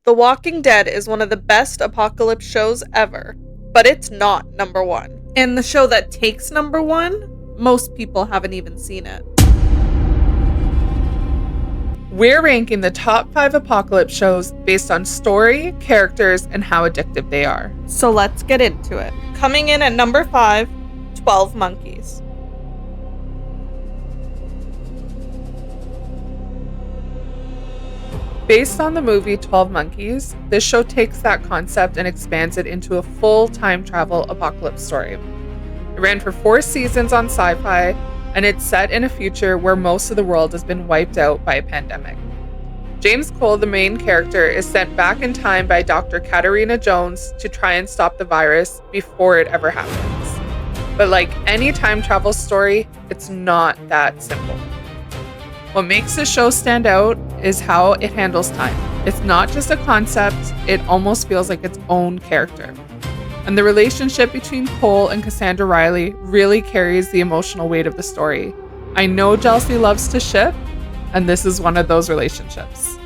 The Walking Dead is one of the best apocalypse shows ever, but it's not number one. And the show that takes number one, most people haven't even seen it. We're ranking the top 5 apocalypse shows based on story, characters, and how addictive they are. So let's get into it. Coming in at number 5, 12 Monkeys. Based on the movie 12 Monkeys, this show takes that concept and expands it into a full time travel apocalypse story. It ran for 4 seasons on sci-fi, and it's set in a future where most of the world has been wiped out by a pandemic. James Cole, the main character, is sent back in time by Dr. Katarina Jones to try and stop the virus before it ever happens. But like any time travel story, it's not that simple. What makes this show stand out is how it handles time. It's not just a concept, it almost feels like its own character. And the relationship between Cole and Cassandra Riley really carries the emotional weight of the story. I know jealousy loves to ship, and this is one of those relationships.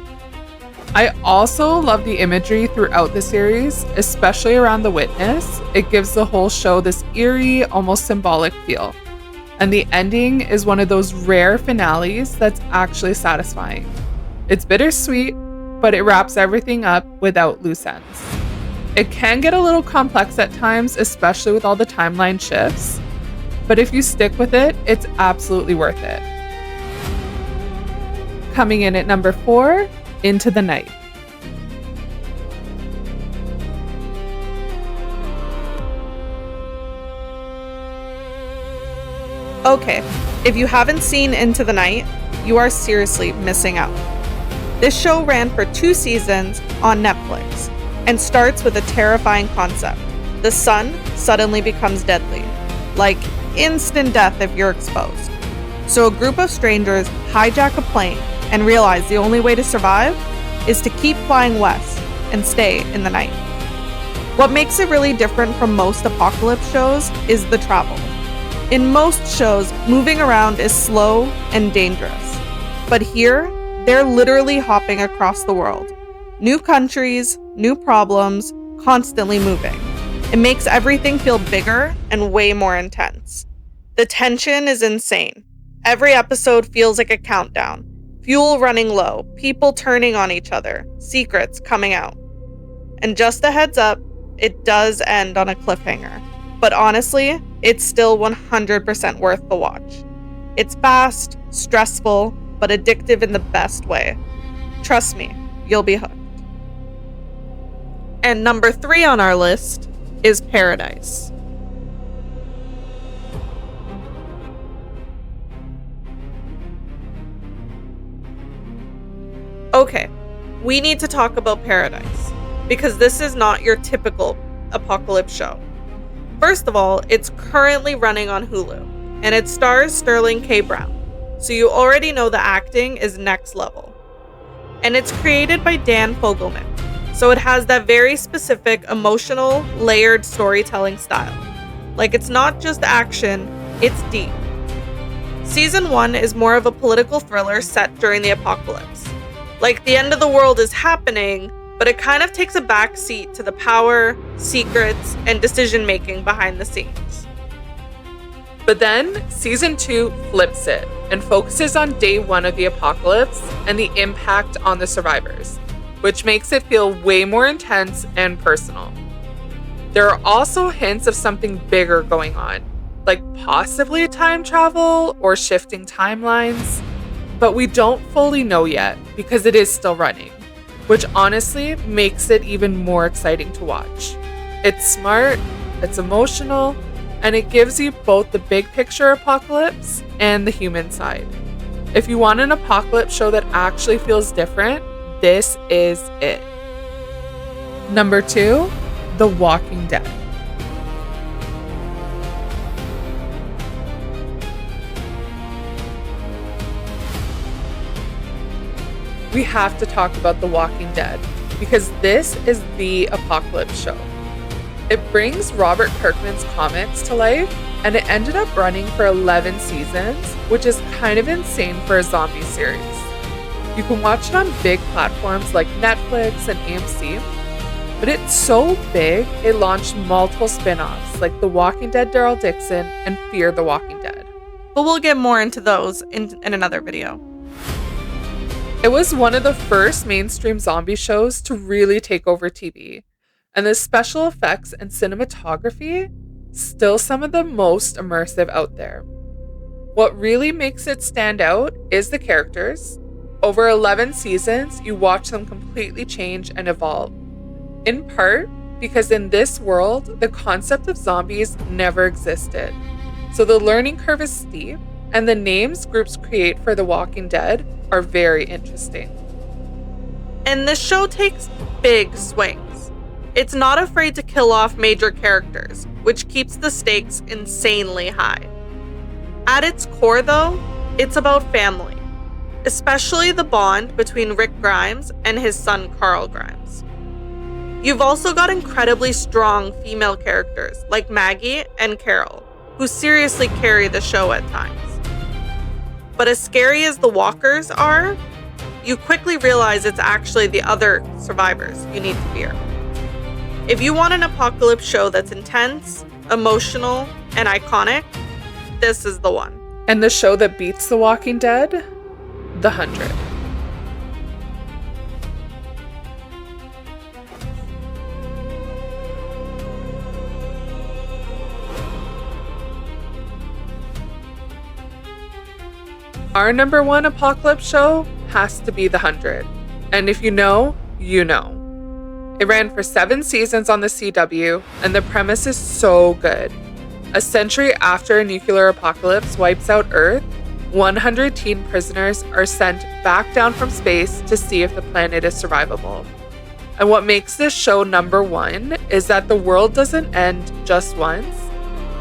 I also love the imagery throughout the series, especially around the witness. It gives the whole show this eerie, almost symbolic feel. And the ending is one of those rare finales that's actually satisfying. It's bittersweet, but it wraps everything up without loose ends. It can get a little complex at times, especially with all the timeline shifts, but if you stick with it, it's absolutely worth it. Coming in at number 4, Into the Night. Okay, if you haven't seen Into the Night, you are seriously missing out. This show ran for 2 seasons on Netflix and starts with a terrifying concept. The sun suddenly becomes deadly, like instant death if you're exposed. So a group of strangers hijack a plane and realize the only way to survive is to keep flying west and stay in the night. What makes it really different from most apocalypse shows is the travel. In most shows, moving around is slow and dangerous. But here, they're literally hopping across the world. New countries, new problems, constantly moving. It makes everything feel bigger and way more intense. The tension is insane. Every episode feels like a countdown. Fuel running low, people turning on each other, secrets coming out. And just a heads up, it does end on a cliffhanger. But honestly, it's still 100% worth the watch. It's fast, stressful, but addictive in the best way. Trust me, you'll be hooked. And number 3 on our list is Paradise. Okay, we need to talk about Paradise, because this is not your typical apocalypse show. First of all, it's currently running on Hulu, and it stars Sterling K. Brown, so you already know the acting is next level. And it's created by Dan Fogelman, so it has that very specific, emotional, layered storytelling style. Like, it's not just action, it's deep. Season 1 is more of a political thriller set during the apocalypse. Like, the end of the world is happening, but it kind of takes a back seat to the power, secrets, and decision-making behind the scenes. But then, season 2 flips it and focuses on day 1 of the apocalypse and the impact on the survivors, which makes it feel way more intense and personal. There are also hints of something bigger going on, like possibly time travel or shifting timelines, but we don't fully know yet because it is still running, which honestly makes it even more exciting to watch. It's smart, it's emotional, and it gives you both the big picture apocalypse and the human side. If you want an apocalypse show that actually feels different, this is it. Number 2, The Walking Dead. We have to talk about The Walking Dead because this is the apocalypse show. It brings Robert Kirkman's comics to life, and it ended up running for 11 seasons, which is kind of insane for a zombie series. You can watch it on big platforms like Netflix and AMC, but it's so big, it launched multiple spin-offs like The Walking Dead Daryl Dixon and Fear the Walking Dead. But we'll get more into those in another video. It was one of the first mainstream zombie shows to really take over TV, and the special effects and cinematography, still some of the most immersive out there. What really makes it stand out is the characters. Over 11 seasons, you watch them completely change and evolve. In part because in this world, the concept of zombies never existed. So the learning curve is steep, and the names groups create for The Walking Dead are very interesting. And this show takes big swings. It's not afraid to kill off major characters, which keeps the stakes insanely high. At its core, though, it's about family, especially the bond between Rick Grimes and his son Carl Grimes. You've also got incredibly strong female characters like Maggie and Carol, who seriously carry the show at times. But as scary as the walkers are, you quickly realize it's actually the other survivors you need to fear. If you want an apocalypse show that's intense, emotional, and iconic, this is the one. And the show that beats The Walking Dead? The 100. Our number one apocalypse show has to be The 100. And if you know, you know. It ran for 7 seasons on the CW, and the premise is so good. A century after a nuclear apocalypse wipes out Earth, 100 teen prisoners are sent back down from space to see if the planet is survivable. And what makes this show number one is that the world doesn't end just once.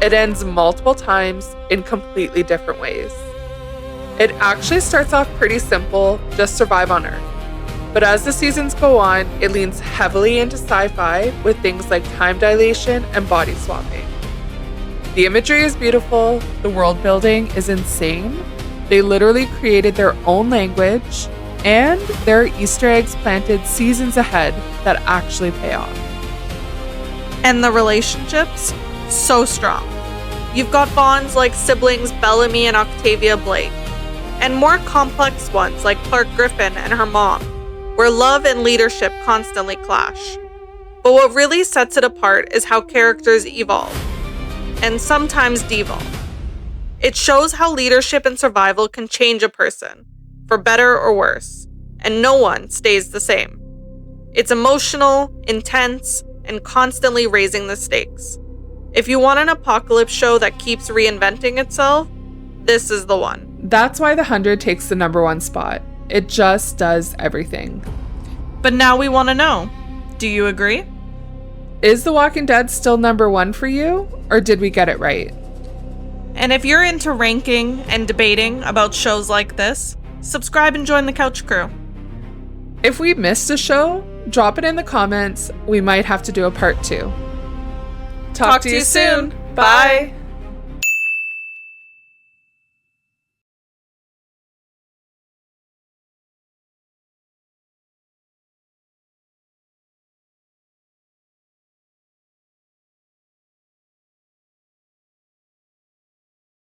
It ends multiple times in completely different ways. It actually starts off pretty simple, just survive on Earth. But as the seasons go on, it leans heavily into sci-fi with things like time dilation and body swapping. The imagery is beautiful, the world building is insane, they literally created their own language, and there are Easter eggs planted seasons ahead that actually pay off. And the relationships, so strong. You've got bonds like siblings Bellamy and Octavia Blake, and more complex ones like Clark Griffin and her mom, where love and leadership constantly clash. But what really sets it apart is how characters evolve, and sometimes devolve. It shows how leadership and survival can change a person, for better or worse, and no one stays the same. It's emotional, intense, and constantly raising the stakes. If you want an apocalypse show that keeps reinventing itself, this is the one. That's why The 100 takes the number one spot. It just does everything. But now we want to know, do you agree? Is The Walking Dead still number one for you, or did we get it right? And if you're into ranking and debating about shows like this, subscribe and join the Couch Crew. If we missed a show, drop it in the comments. We might have to do a part 2. Talk to you soon. Bye.